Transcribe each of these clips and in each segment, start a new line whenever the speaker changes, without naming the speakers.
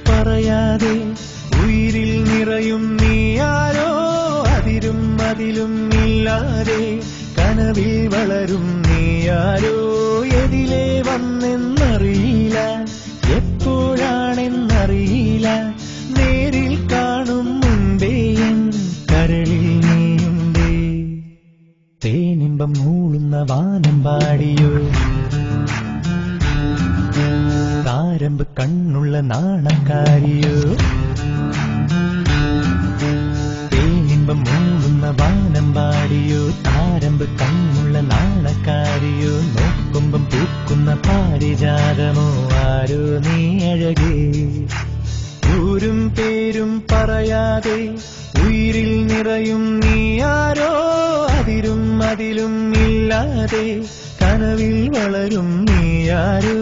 പറയാതെ ഉയിരിൽ നിറയും നീയാരോ അതിരും അതിലും ഇല്ലാതെ കനവിൽ വളരും നീയാരോ എതിലേ വന്നെന്നറിയില്ല എപ്പോഴാണെന്നറിയില്ല നേരിൽ കാണും മുൻപേ എൻ കരളിൽ നീയുണ്ടേ തേനിമ്പം മൂളുന്ന വാനം പാടിയോ താരമ്പ് കണ്ണുള്ള നാണക്കാരിയോ തേനിമ്പം മൂളുന്ന വാനം പാടിയോ താരമ്പ് കണ്ണുള്ള നാണക്കാരിയോ നോക്കുമ്പം പൂക്കുന്ന പാരിജാതമോ ആരോ നീ അഴകേ ൂരും പേരും പറയാതെ ഉയിരിൽ നിറയും നീയാരോ അതിരും അതിലും ഇല്ലാതെ കനവിൽ വളരും നീയാരോ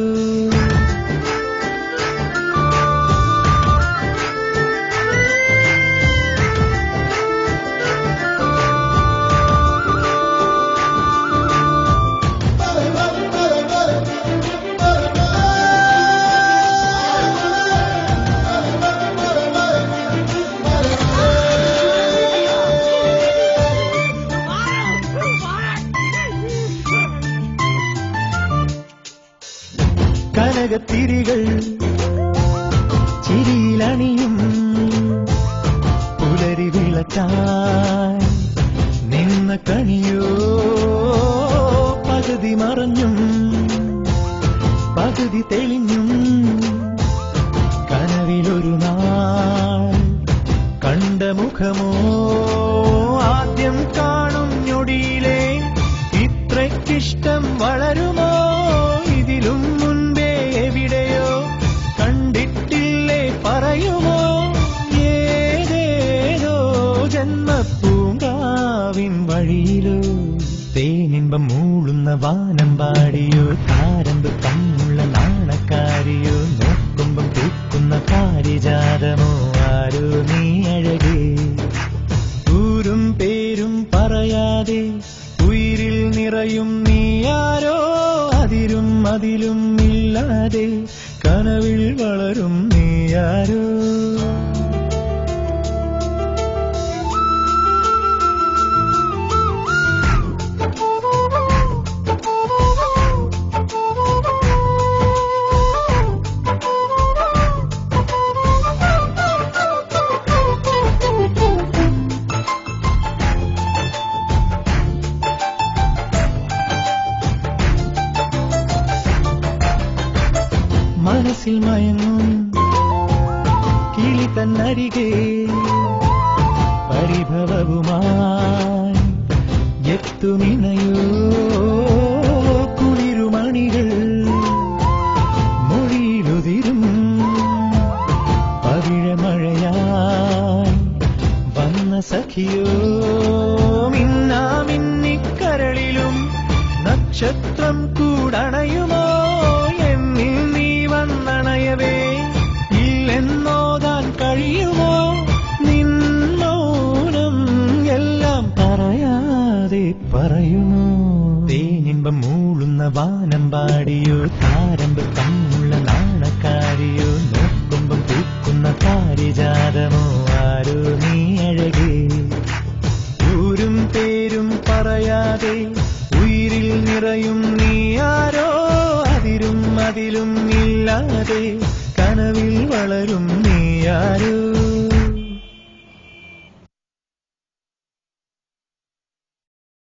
കനകത്തിരികൾ ചിരിയിലണിയും പുലരി വിളക്കായി നിന്ന കണിയോ പകുതി മറഞ്ഞും പകുതി തെളിഞ്ഞും കനവിലൊരു നാൾ കണ്ട മുഖമോ ആദ്യം കാണും ഞൊടിയിലെ ഇത്രയ്ക്കിഷ്ടം വളരുമോ ഇതിലും മുൻപേ എവിടെയോ കണ്ടിട്ടില്ലേ പറയുമോ ഏതേതോ ജന്മപ്പൂങ്കാവിൻ വഴിയിലോ തേനിമ്പം മൂളുന്ന വാനം പാടിയോ താരമ്പ് കണ്ണുള്ള നാണക്കാരിയോ നോക്കുമ്പം പൂക്കുന്ന പാരിജാതമോ ആരോ നീ അഴകേ ൂരും പേരും പറയാതെ ഉയിരിൽ നിറയും നീയാരോ അതിരും അതിലും ഇല്ലാതെ കനവിൽ വളരും നീയാരോ മനസ്സിൽ മയങ്ങും കിളി തന്നരികെ പരിഭവവുമായി എത്തുമിണയോ കുളിരുമണികൾ മൊഴിയിലുതിരും പവിഴമഴയായി വന്ന സഖിയോ മിന്നാമിന്നിക്കരളിലും നക്ഷത്രം കൂടണയുമോ എന്നിൽ നീ വന്നണയവേ ഇല്ലെന്നോതാൻ കഴിയുമോ നിൻ മൗനം എല്ലാം പറയാതെ പറയുമോ തേനിമ്പം മൂളുന്ന വാനം പാടിയോ താരമ്പ് കണ്ണുള്ള നാണക്കാരിയോ നോക്കുമ്പം പൂക്കുന്ന പാരിജാതമോ ആരോ നീ അഴകേ ൂരും പേരും പറയാതെ ഉയിരിൽ നിറയും നീയാരോ അതിരും അതിലും ഇല്ലാതെ കനവിൽ വളരും നീയാരോ